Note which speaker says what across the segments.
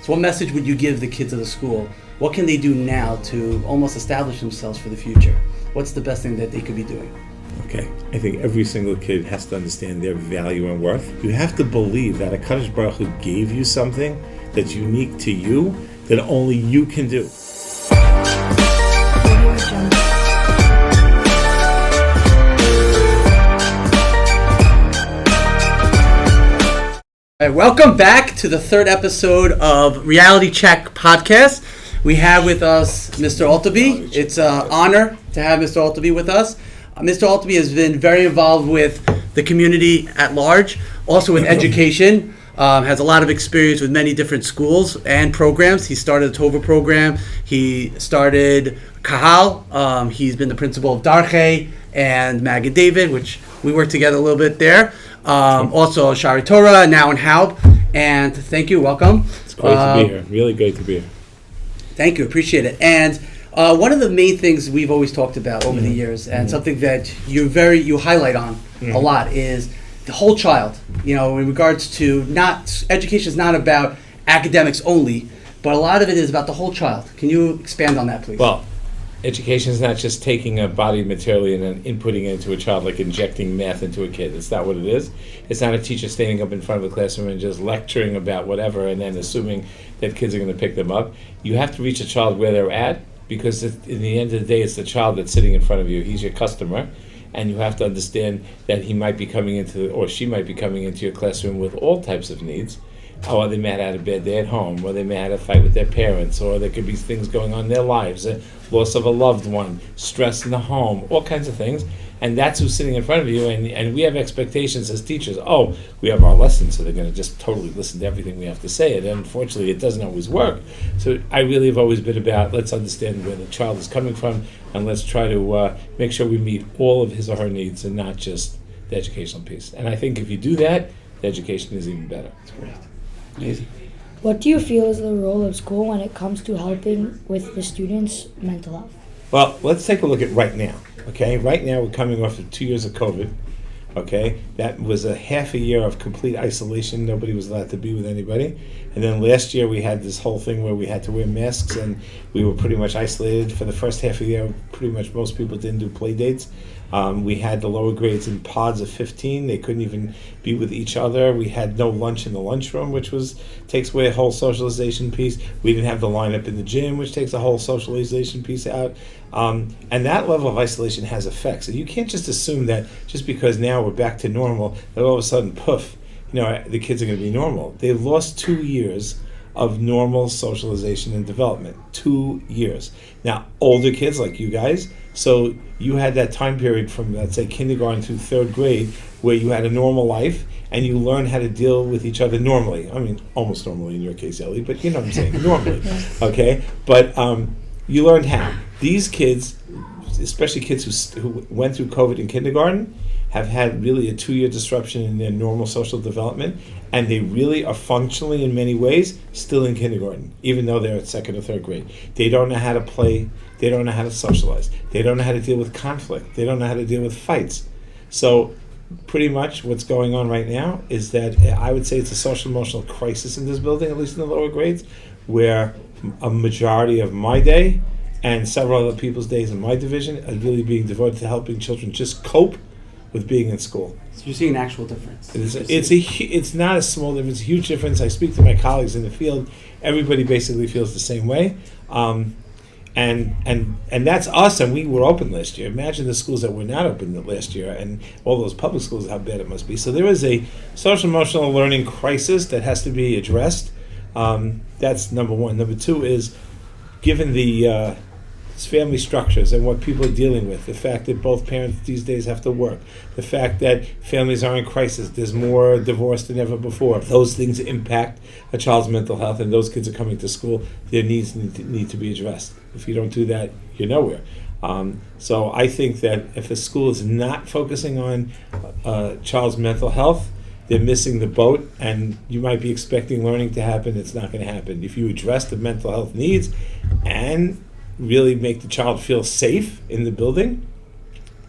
Speaker 1: So what message would you give the kids of the school? What can they do now to almost establish themselves for the future? What's the best thing that they could be doing?
Speaker 2: Okay, I think every single kid has to understand their value and worth. You have to believe that HaKadosh Baruch Hu gave you something that's unique to you that only you can do.
Speaker 1: All right, welcome back to the third episode of Reality Check podcast. We have with us Mr. Altabe. It's an honor to have Mr. Altabe with us. Mr. Altabe has been very involved with the community at large, also with education, has a lot of experience with many different schools and programs. He started the Tova program. He started Kahal. He's been the principal of Darche and Magid David, which we worked together a little bit there. Also Shari Torah, now in Haub. And thank you, welcome.
Speaker 2: It's great to be here, really great to be here.
Speaker 1: Thank you, appreciate it. And one of the main things we've always talked about over the years, and something that you highlight on a lot, is the whole child. You know, in regards to education is not about academics only, but a lot of it is about the whole child. Can you expand on that, please?
Speaker 2: Well, education is not just taking a body material and then inputting it into a child, like injecting math into a kid. It's not what it is. It's not a teacher standing up in front of a classroom and just lecturing about whatever and then assuming that kids are going to pick them up. You have to reach a child where they're at, because in the end of the day, it's the child that's sitting in front of you. He's your customer, and you have to understand that he might be coming into, or she might be coming into your classroom with all types of needs. Or they may have had a bad day at home, or they may have had a fight with their parents, or there could be things going on in their lives, a loss of a loved one, stress in the home, all kinds of things. And that's who's sitting in front of you, and we have expectations as teachers. Oh, we have our lessons, so they're going to just totally listen to everything we have to say. And unfortunately, it doesn't always work. So I really have always been about, let's understand where the child is coming from, and let's try to make sure we meet all of his or her needs and not just the educational piece. And I think if you do that, the education is even better.
Speaker 1: That's great. Amazing.
Speaker 3: What do you feel is the role of school when it comes to helping with the students' mental health?
Speaker 2: Well, let's take a look at right now. Okay, right now we're coming off of 2 years of COVID. Okay, that was a half a year of complete isolation. Nobody was allowed to be with anybody. And then last year we had this whole thing where we had to wear masks and we were pretty much isolated for the first half of the year. Pretty much most people didn't do play dates. We had the lower grades in pods of 15. They couldn't even be with each other. We had no lunch in the lunchroom, which takes away a whole socialization piece. We didn't have the lineup in the gym, which takes a whole socialization piece out. And that level of isolation has effects. And you can't just assume that just because now we're back to normal, that all of a sudden, poof, the kids are going to be normal. They've lost 2 years of normal socialization and development. 2 years. Now, older kids like you guys, so you had that time period from, let's say, kindergarten through third grade where you had a normal life and you learned how to deal with each other normally. I mean, almost normally in your case, Ellie, but you know what I'm saying, normally, okay? But you learned how. These kids, especially kids who went through COVID in kindergarten, have had really a 2 year disruption in their normal social development, and they really are functionally in many ways still in kindergarten, even though they're at second or third grade. They don't know how to play, they don't know how to socialize, they don't know how to deal with conflict, they don't know how to deal with fights. So pretty much what's going on right now is that I would say it's a social emotional crisis in this building, at least in the lower grades, where a majority of my day and several other people's days in my division are really being devoted to helping children just cope with being in school.
Speaker 1: So you're seeing an actual difference.
Speaker 2: It's not a small difference, it's a huge difference. I speak to my colleagues in the field. Everybody basically feels the same way. And that's us, and we were open last year. Imagine the schools that were not open last year and all those public schools, how bad it must be. So there is a social emotional learning crisis that has to be addressed. That's number one. Number two is, given the family structures and what people are dealing with, the fact that both parents these days have to work, the fact that families are in crisis, there's more divorce than ever before. Those things impact a child's mental health, and those kids are coming to school, their needs need to be addressed. If you don't do that, you're nowhere. So I think that if a school is not focusing on a child's mental health, they're missing the boat, and you might be expecting learning to happen. It's not going to happen. If you address the mental health needs and really make the child feel safe in the building,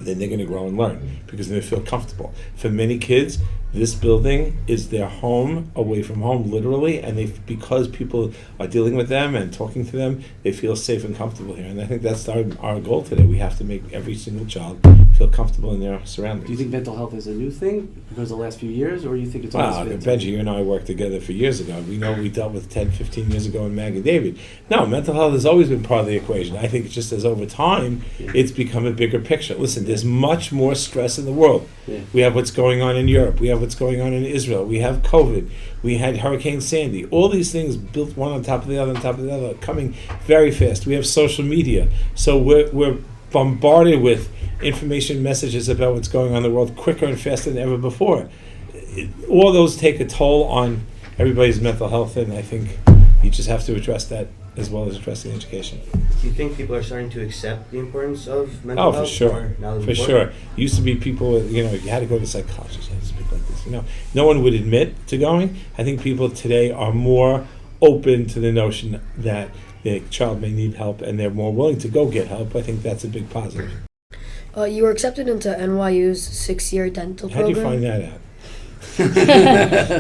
Speaker 2: then they're going to grow and learn because they feel comfortable. For many kids, this building is their home away from home, literally, and because people are dealing with them and talking to them, they feel safe and comfortable here. And I think that's our goal today. We have to make every single child feel comfortable in their surroundings.
Speaker 1: Do you think mental health is a new thing because of the last few years, or do you think it's always been?
Speaker 2: Benjie, you and I worked together for years ago. We know we dealt with 10, 15 years ago in Mag and David. No, mental health has always been part of the equation. I think it's just as over time, it's become a bigger picture. Listen, there's much more stress in the world.
Speaker 1: Yeah.
Speaker 2: We have what's going on in Europe. We have what's going on in Israel. We have COVID. We had Hurricane Sandy. All these things built one on top of the other, on top of the other, coming very fast. We have social media. So we're bombarded with information messages about what's going on in the world quicker and faster than ever before. All those take a toll on everybody's mental health, and I think you just have to address that as well as addressing education.
Speaker 4: Do you think people are starting to accept the importance of mental health?
Speaker 2: Oh, for sure.
Speaker 4: Now
Speaker 2: For sure. Used to be people, you had to go to a psychologist, you had to speak like this. No one would admit to going. I think people today are more open to the notion that their child may need help, and they're more willing to go get help. I think that's a big positive.
Speaker 5: You were accepted into NYU's 6-year dental
Speaker 2: How'd you
Speaker 5: program.
Speaker 2: find that out?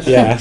Speaker 2: Yeah.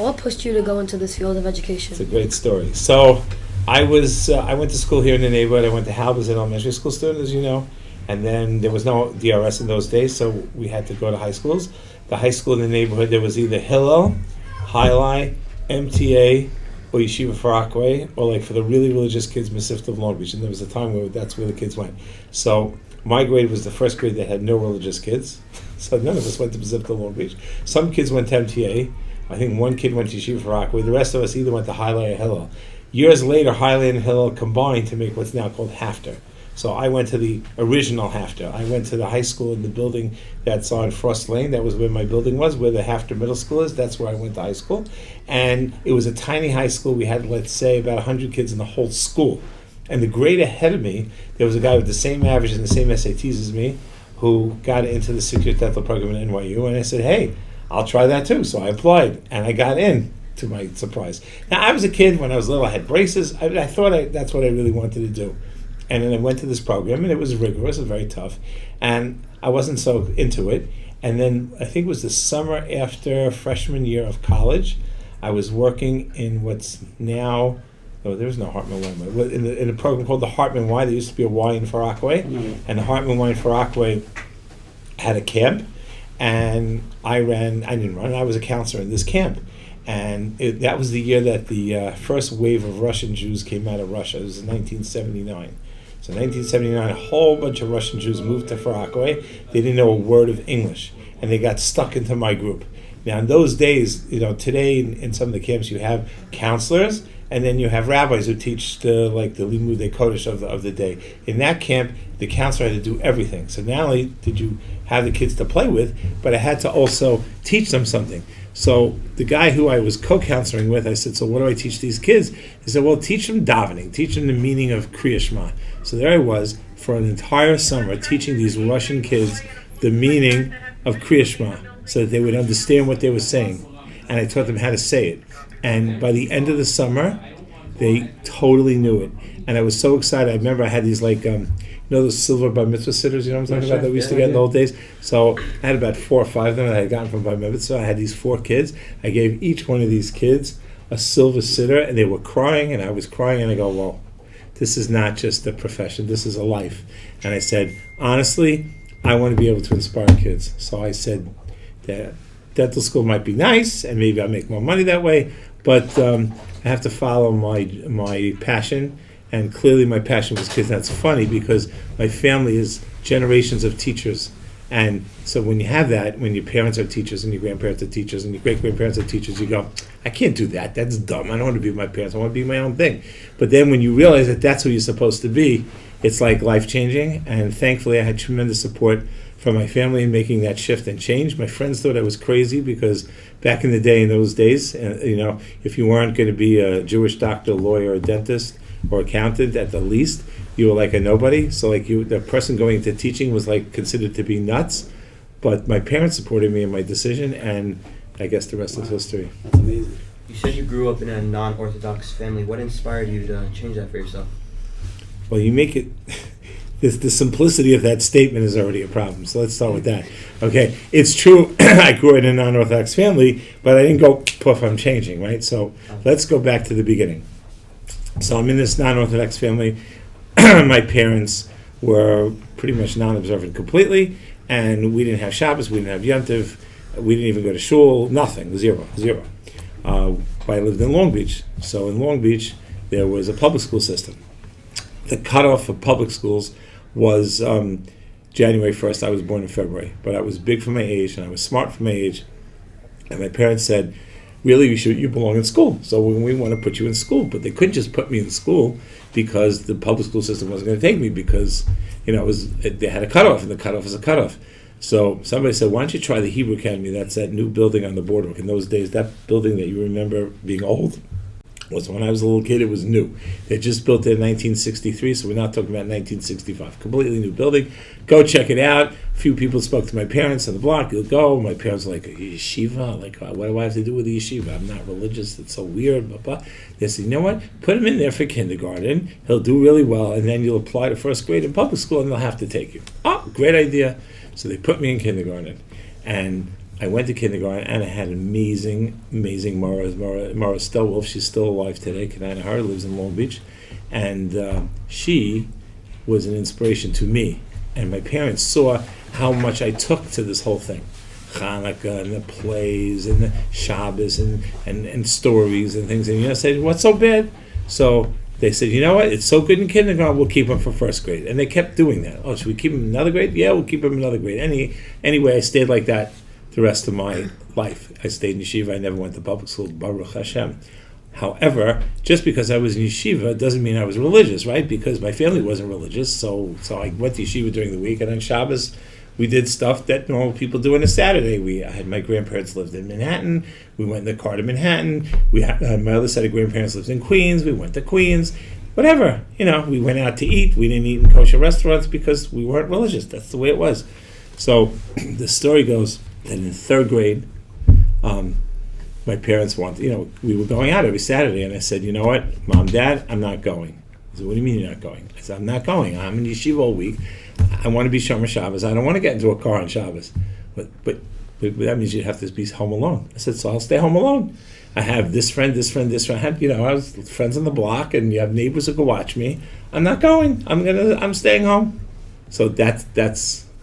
Speaker 5: What pushed you to go into this field of education?
Speaker 2: It's a great story. So I went to school here in the neighborhood. I went to Hal, was an elementary school student, as you know, and then there was no DRS in those days, so we had to go to high schools. The high school in the neighborhood, there was either Hillel, Highlight, MTA, or Yeshiva for Rockaway, or like for the really religious kids, Masifta of Long Beach, and there was a time where that's where the kids went. So my grade was the first grade that had no religious kids, so none of us went to Masifta Long Beach. Some kids went to MTA. I think one kid went to Yeshiva for Rockaway. The rest of us either went to Highlight or Hillel. Years later, Highlight and Hillel combined to make what's now called Hafter. So I went to the original Hafter. I went to the high school in the building that's on Frost Lane. That was where my building was, where the Hafter Middle School is. That's where I went to high school. And it was a tiny high school. We had, let's say, about 100 kids in the whole school. And the grade ahead of me, there was a guy with the same average and the same SATs as me who got into the 6-year dental program at NYU. And I said, hey, I'll try that too. So I applied, and I got in, to my surprise. Now, I was a kid. When I was little, I had braces. I thought that's what I really wanted to do. And then I went to this program, and it was rigorous, it was very tough. And I wasn't so into it. And then I think it was the summer after freshman year of college, I was working in what's now, there was no Hartman Wine, in a program called the Hartman Wine. There used to be a Y in Far Rockaway. And the Hartman Wine Far Rockaway had a camp. And I was a counselor in this camp. And that was the year that the first wave of Russian Jews came out of Russia. It was in 1979. So in 1979, a whole bunch of Russian Jews moved to Far Rockaway. They didn't know a word of English, and they got stuck into my group. Now, in those days, today in some of the camps, you have counselors, and then you have rabbis who teach the Limudei Kodesh of the day. In that camp, the counselor had to do everything. So not only did you have the kids to play with, but I had to also teach them something. So the guy who I was co-counseling with, I said, so what do I teach these kids? He said, well, teach them davening, teach them the meaning of Kriya Shema. So there I was for an entire summer teaching these Russian kids the meaning of Kriya Shema so that they would understand what they were saying. And I taught them how to say it. And by the end of the summer, they totally knew it. And I was so excited. I remember I had these those silver bar mitzvah sitters, you know what I'm talking about, that we used to get in the old days? So I had about 4 or 5 of them that I had gotten from bar mitzvah. I had these 4 kids. I gave each one of these kids a silver sitter, and they were crying, and I was crying, and I go, well, this is not just a profession, this is a life. And I said, honestly, I want to be able to inspire kids. So I said that dental school might be nice, and maybe I'll make more money that way, but I have to follow my passion. And clearly my passion was kids. That's funny because my family is generations of teachers. And so when you have that, when your parents are teachers and your grandparents are teachers and your great-grandparents are teachers, you go, I can't do that. That's dumb. I don't want to be with my parents. I want to be my own thing. But then when you realize that that's who you're supposed to be, it's like life-changing. And thankfully I had tremendous support from my family in making that shift and change. My friends thought I was crazy because back in the day, in those days, if you weren't going to be a Jewish doctor, lawyer, or dentist, or accountant at the least, you were like a nobody. So the person going into teaching was considered to be nuts. But my parents supported me in my decision, and I guess the rest is history.
Speaker 1: That's amazing.
Speaker 4: You said you grew up in a non-Orthodox family. What inspired you to change that for yourself?
Speaker 2: Well, you make it the simplicity of that statement is already a problem. So let's start with that. Okay, it's true. I grew in a non-Orthodox family, but I didn't go poof, I'm changing, right? So let's go back to the beginning. So I'm in this non-Orthodox family. My parents were pretty much non-observant completely, and we didn't have Shabbos, we didn't have Yontiv, we didn't even go to shul, nothing, zero. I lived in Long Beach. So in Long Beach, there was a public school system. The cutoff of public schools was January 1st. I was born in February, but I was big for my age, and I was smart for my age. And my parents said, really, you belong in school. So we want to put you in school. But they couldn't just put me in school because the public school system wasn't going to take me because, they had a cutoff, and the cutoff is a cutoff. So somebody said, why don't you try the Hebrew Academy? That's that new building on the boardwalk. In those days, that building that you remember being old was when I was a little kid, it was new. They just built it in 1963, so we're not talking about 1965. Completely new building. Go check it out. A few people spoke to my parents on the block. You'll go. My parents were like, yeshiva? Like, what do I have to do with the yeshiva? I'm not religious. It's so weird. Blah, blah. They said, you know what? Put him in there for kindergarten. He'll do really well, and then you'll apply to first grade in public school, and they'll have to take you. Oh, great idea. So they put me in kindergarten, and I went to kindergarten, and I had amazing Mara Stelwolf. She's still alive today. Kanana Har lives in Long Beach, and she was an inspiration to me. And my parents saw how much I took to this whole thing, Hanukkah and the plays and the Shabbos and stories and things. And I said, "What's so bad?" So they said, you know what? It's so good in kindergarten, we'll keep him for first grade. And they kept doing that. Oh, should we keep him in another grade? Yeah, we'll keep him in another grade. Anyway, I stayed like that the rest of my life. I stayed in yeshiva. I never went to public school, Baruch Hashem. However, just because I was in yeshiva doesn't mean I was religious, right? Because my family wasn't religious, so I went to yeshiva during the week, and on Shabbos, we did stuff that normal people do on a Saturday. I had my grandparents lived in Manhattan. We went in the car to Manhattan. We had my other set of grandparents lived in Queens. We went to Queens. Whatever, we went out to eat. We didn't eat in kosher restaurants because we weren't religious. That's the way it was. So the story goes that in third grade, my parents wanted, we were going out every Saturday, and I said, you know what, Mom, Dad, I'm not going. I said, what do you mean you're not going? I said, I'm not going. I'm in yeshiva all week. I want to be Shomer Shabbos. I don't want to get into a car on Shabbos. But that means you'd have to be home alone. I said, so I'll stay home alone. I have this friend. I had, I was friends on the block, and you have neighbors who could watch me. I'm not going. I'm staying home. So that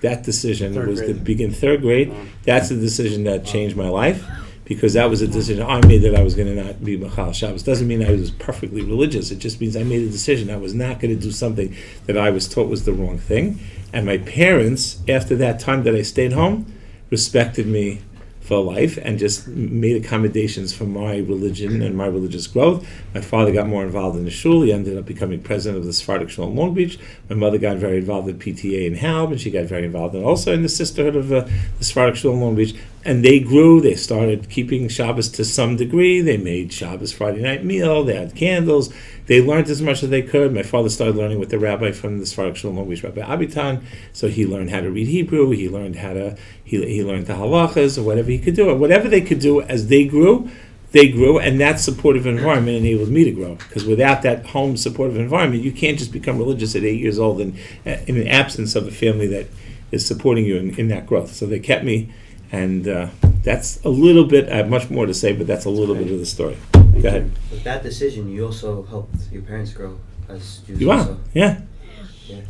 Speaker 2: decision
Speaker 1: Third
Speaker 2: was
Speaker 1: grade.
Speaker 2: to begin third grade. That's the decision that changed my life, because that was a decision I made that I was going to not be Machal Shabbos. Doesn't mean I was perfectly religious. It just means I made a decision. I was not going to do something that I was taught was the wrong thing. And my parents, after that time that I stayed home, respected me for life and just made accommodations for my religion and my religious growth. My father got more involved in the shul. He ended up becoming president of the Sephardic shul in Long Beach. My mother got very involved in PTA in Halb, and she got very involved also in the sisterhood of the Sephardic shul in Long Beach. And they grew. They started keeping Shabbos to some degree. They made Shabbos Friday night meal. They had candles. They learned as much as they could. My father started learning with the rabbi from the Sephardic shul in Long Beach, Rabbi Abitan. So he learned how to read Hebrew. He learned how to he learned the halachas or whatever he could do. And whatever they could do as they grew, and that supportive environment enabled me to grow. Because without that home supportive environment, you can't just become religious at 8 years old in the absence of a family that is supporting you in that growth. So they kept me, and that's a little bit. I have much more to say, but that's a little bit of the story. Go ahead.
Speaker 4: With that decision, you also helped your parents grow as Jews.
Speaker 2: You are,
Speaker 4: also.
Speaker 2: yeah.
Speaker 4: Yeah.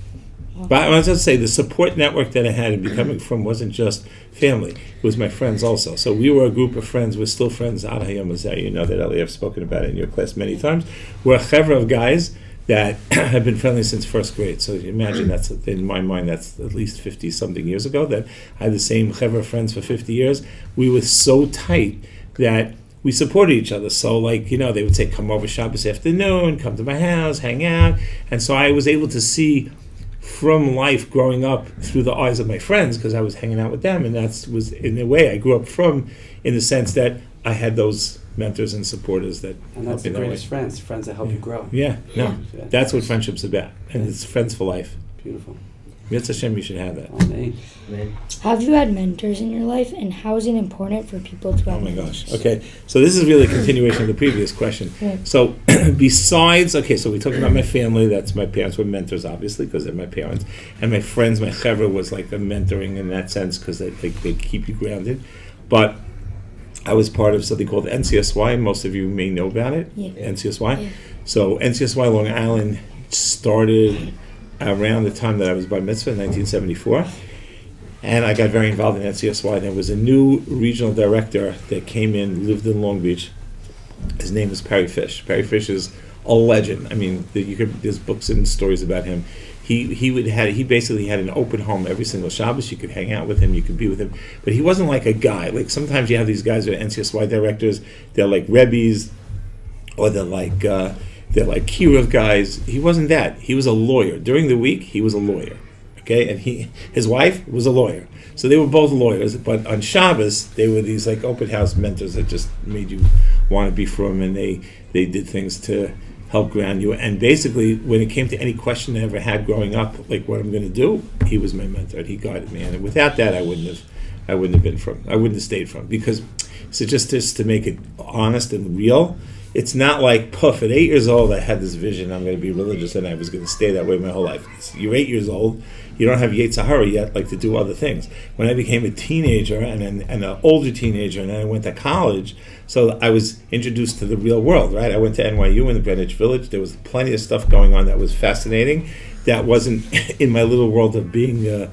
Speaker 2: But I was going to say, the support network that I had in becoming from wasn't just family. It was my friends also. So we were a group of friends. We're still friends. Ad Hayom Hazeh. You know that, Eli. I've spoken about it in your class many times. We're a chevra of guys that have been friendly since first grade. So you imagine that's, in my mind, that's at least 50-something years ago, that I had the same chevra of friends for 50 years. We were so tight that we supported each other. So, they would say, come over Shabbos afternoon, come to my house, hang out. And so I was able to see from life growing up through the eyes of my friends, because I was hanging out with them, and that was, in a way, I grew up from, in the sense that I had those mentors and supporters that
Speaker 1: And that's
Speaker 2: helped
Speaker 1: the
Speaker 2: me that way.
Speaker 1: greatest friends that help you grow.
Speaker 2: Yeah, no,
Speaker 1: Yeah.
Speaker 2: that's what friendship's about, and it's friends for life.
Speaker 1: Beautiful.
Speaker 2: Mitzvah Hashem, you should have that.
Speaker 1: Amen.
Speaker 4: Man.
Speaker 3: Have you had mentors in your life, and how is it important for people to have
Speaker 2: Oh my
Speaker 3: mentors?
Speaker 2: gosh. Okay, so this is really a continuation of the previous question.
Speaker 3: Yeah.
Speaker 2: So besides, okay, so we talked about my family. That's my parents were mentors, obviously, because they're my parents. And my friends, my chevra was like a mentoring in that sense because they keep you grounded. But I was part of something called NCSY. Most of you may know about it.
Speaker 3: Yeah.
Speaker 2: NCSY.
Speaker 3: Yeah.
Speaker 2: So NCSY Long Island started around the time that I was bar mitzvah in 1974. And I got very involved in NCSY. There was a new regional director that came in, lived in Long Beach. His name was Perry Fish. Perry Fish is a legend. I mean, there's books and stories about him. He basically had an open home every single Shabbos. You could hang out with him, you could be with him. But he wasn't like a guy. Like sometimes you have these guys who are NCSY directors, they're like Rebbes, or they're like Kiruv guys. He wasn't that. He was a lawyer. During the week, he was a lawyer. Okay, and his wife was a lawyer. So they were both lawyers, but on Shabbos, they were these like open house mentors that just made you want to be from, and they did things to help ground you. And basically, when it came to any question I ever had growing up, like what I'm going to do, he was my mentor, and he guided me. And without that, I wouldn't have stayed from, because so just to make it honest and real. It's not like, poof, at 8 years old, I had this vision, I'm going to be religious, and I was going to stay that way my whole life. You're 8 years old, you don't have Yetzer Hara yet, like to do other things. When I became a teenager, and an older teenager, and then I went to college, so I was introduced to the real world, right? I went to NYU in the Greenwich Village. There was plenty of stuff going on that was fascinating. That wasn't in my little world of being, a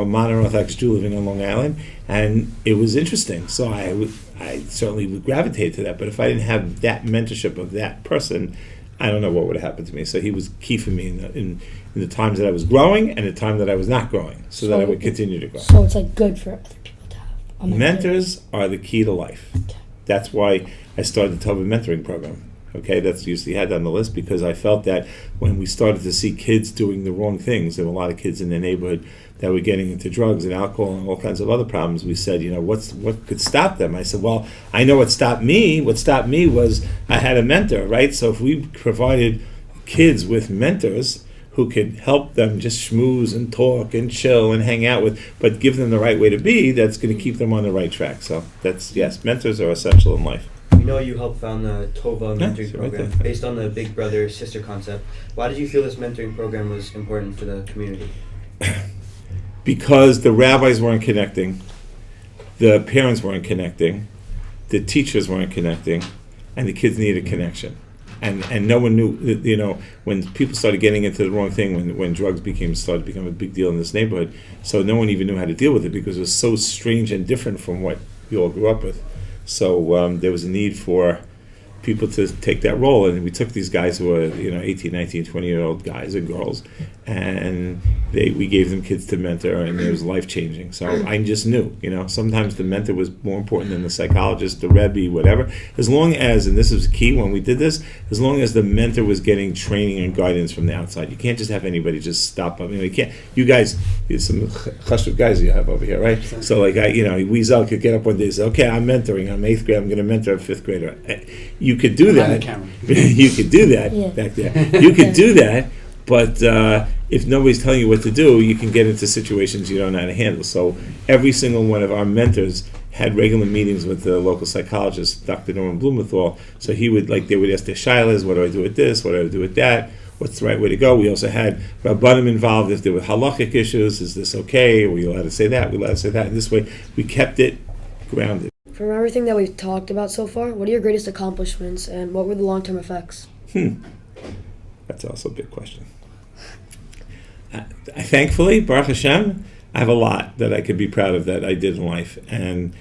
Speaker 2: modern Orthodox Jew living on Long Island, and it was interesting. So I certainly would gravitate to that. But if I didn't have that mentorship of that person, I don't know what would have happened to me. So he was key for me in the times that I was growing and the time that I was not growing, so that I would continue to grow.
Speaker 3: So it's like good for other people to have a mentor.
Speaker 2: Mentors are the key to life. That's why I started the Altabe mentoring program. Okay, that's usually had on the list, because I felt that when we started to see kids doing the wrong things, there were a lot of kids in the neighborhood that were getting into drugs and alcohol and all kinds of other problems. We said, what could stop them? I said, well, I know what stopped me. What stopped me was I had a mentor, right? So if we provided kids with mentors who could help them just schmooze and talk and chill and hang out with, but give them the right way to be, that's going to keep them on the right track. So yes, mentors are essential in life.
Speaker 4: We know you helped found the Tova mentoring
Speaker 2: right
Speaker 4: program
Speaker 2: there.
Speaker 4: based on the big brother sister concept. Why did you feel this mentoring program was important for the community?
Speaker 2: Because the rabbis weren't connecting, the parents weren't connecting, the teachers weren't connecting, and the kids needed connection. And no one knew, when people started getting into the wrong thing, when drugs started to become a big deal in this neighborhood, so no one even knew how to deal with it because it was so strange and different from what we all grew up with. So there was a need for people to take that role, and we took these guys who were 18, 19, 20-year-old guys and girls, and we gave them kids to mentor, and it was life-changing. So I just knew, sometimes the mentor was more important than the psychologist, the Rebbe, whatever, as long as, and this was key when we did this, as long as the mentor was getting training and guidance from the outside. You can't just have anybody just stop up. You guys, there's some chashuv guys you have over here, right? So like Weasel could get up one day and say, okay, I'm mentoring, I'm 8th grade, I'm going to mentor a 5th grader. You could do that. You could do that back there. You could do that, but if nobody's telling you what to do, you can get into situations you don't know how to handle. So every single one of our mentors had regular meetings with the local psychologist, Dr. Norman Blumenthal. So they would ask their shilas, what do I do with this? What do I do with that? What's the right way to go? We also had Rabbanim involved if there were halachic issues. Is this okay? Are we allowed to say that? We're allowed to say that. And this way, we kept it grounded.
Speaker 5: From everything that we've talked about so far, what are your greatest accomplishments and what were the long-term effects?
Speaker 2: That's also a big question. Thankfully, Baruch Hashem, I have a lot that I could be proud of that I did in life. And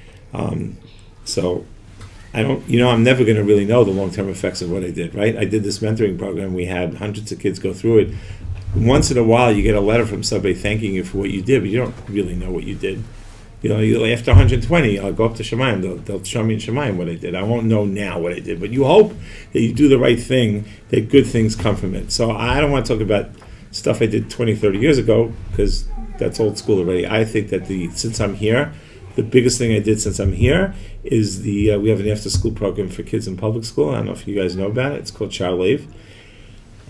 Speaker 2: so I don't, I'm never going to really know the long-term effects of what I did, right? I did this mentoring program. We had hundreds of kids go through it. Once in a while, you get a letter from somebody thanking you for what you did, but you don't really know what you did. After 120, I'll go up to Shemayim. They'll show me in Shemayim what I did. I won't know now what I did, but you hope that you do the right thing, that good things come from it. So I don't want to talk about stuff I did 20, 30 years ago, because that's old school already. I think that since I'm here, the biggest thing I did since I'm here is we have an after-school program for kids in public school. I don't know if you guys know about it. It's called Child Live.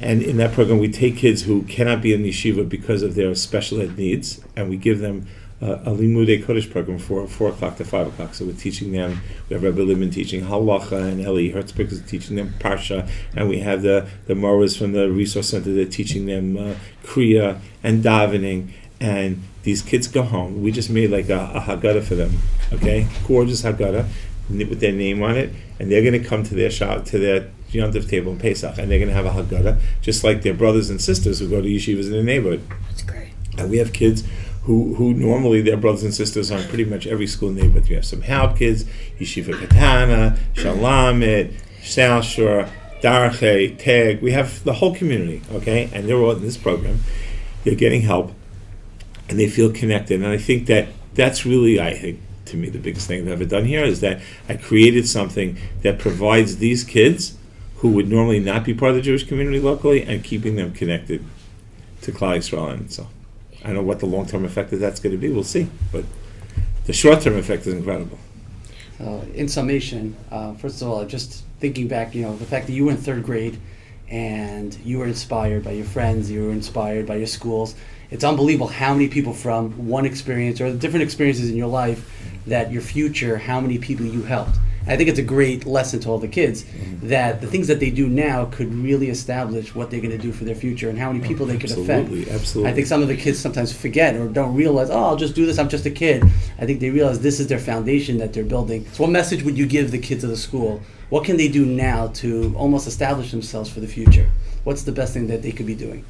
Speaker 2: And in that program, we take kids who cannot be in yeshiva because of their special ed needs, and we give them a Limudei Kodesh program for 4 o'clock to 5 o'clock. So we're teaching them, we have Rebbe Liebman teaching Halacha, and Eli Hertzberg is teaching them Parsha, and we have the Moras from the Resource Center, they're teaching them Kriya and davening, and these kids go home. We just made like a Haggadah for them, okay? Gorgeous Haggadah with their name on it, and they're going to come to their shop, to their Yontif table in Pesach, and they're going to have a Haggadah, just like their brothers and sisters who go to yeshivas in their neighborhood.
Speaker 5: That's great.
Speaker 2: And we have kids who normally their brothers and sisters on pretty much every school neighborhood. We have some Haupt kids, Yeshiva Katana, Shalamit, South Shore, Darche, Teg. We have the whole community, okay? And they're all in this program. They're getting help, and they feel connected. And I think that's really, to me, the biggest thing I've ever done here is that I created something that provides these kids who would normally not be part of the Jewish community locally and keeping them connected to Klal Yisrael. And so I don't know what the long-term effect of that's going to be. We'll see. But the short-term effect is incredible.
Speaker 1: In summation, first of all, just thinking back, the fact that you were in 3rd grade and you were inspired by your friends, you were inspired by your schools. It's unbelievable how many people from one experience or the different experiences in your life that your future, how many people you helped. I think it's a great lesson to all the kids that the things that they do now could really establish what they're going to do for their future and how many people they could affect.
Speaker 2: Absolutely.
Speaker 1: I think some of the kids sometimes forget or don't realize, I'll just do this, I'm just a kid. I think they realize this is their foundation that they're building. So what message would you give the kids of the school? What can they do now to almost establish themselves for the future? What's the best thing that they could be doing?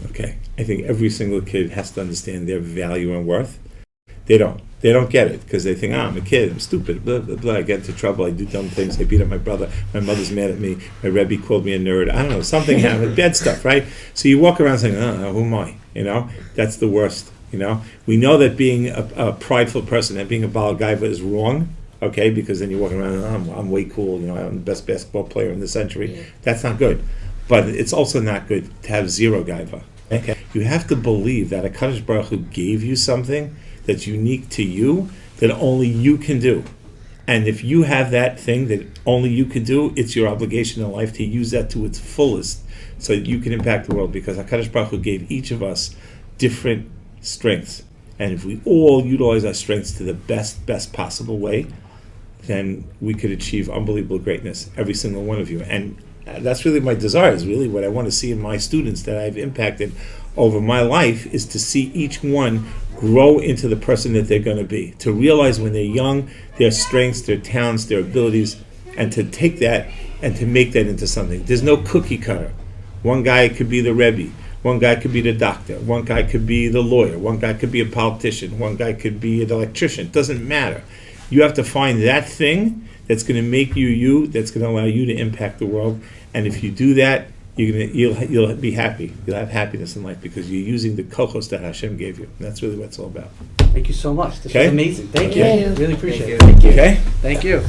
Speaker 2: Okay. I think every single kid has to understand their value and worth. They don't get it because they think, I'm a kid, I'm stupid, blah, blah, blah. I get into trouble, I do dumb things, I beat up my brother, my mother's mad at me, my Rebbe called me a nerd, I don't know, something happened, bad stuff, right? So you walk around saying, who am I? That's the worst, We know that being a prideful person and being a Baal Gaiva is wrong, okay, because then you're walking around and I'm way cool, I'm the best basketball player in the century. Yeah. That's not good. But it's also not good to have zero Gaiva. Okay? You have to believe that a Kadosh Baruch Hu gave you something that's unique to you, that only you can do. And if you have that thing that only you can do, it's your obligation in life to use that to its fullest so that you can impact the world, because HaKadosh Baruch Hu gave each of us different strengths. And if we all utilize our strengths to the best possible way, then we could achieve unbelievable greatness, every single one of you. And that's really my desire, is really what I want to see in my students that I've impacted over my life, is to see each one grow into the person that they're going to be, to realize when they're young their strengths, their talents, their abilities, and to take that and to make that into something. There's no cookie cutter. One guy could be the Rebbe, one guy could be the doctor, one guy could be the lawyer, one guy could be a politician, one guy could be an electrician. It doesn't matter. You have to find that thing that's going to make you, that's going to allow you to impact the world. And if you do that, you'll be happy. You'll have happiness in life because you're using the kochos that Hashem gave you. And that's really what it's all about.
Speaker 1: Thank you so much. This was amazing. Thank you.
Speaker 3: Thank you.
Speaker 1: Really appreciate it.
Speaker 4: Thank you.
Speaker 2: Okay?
Speaker 1: Thank you.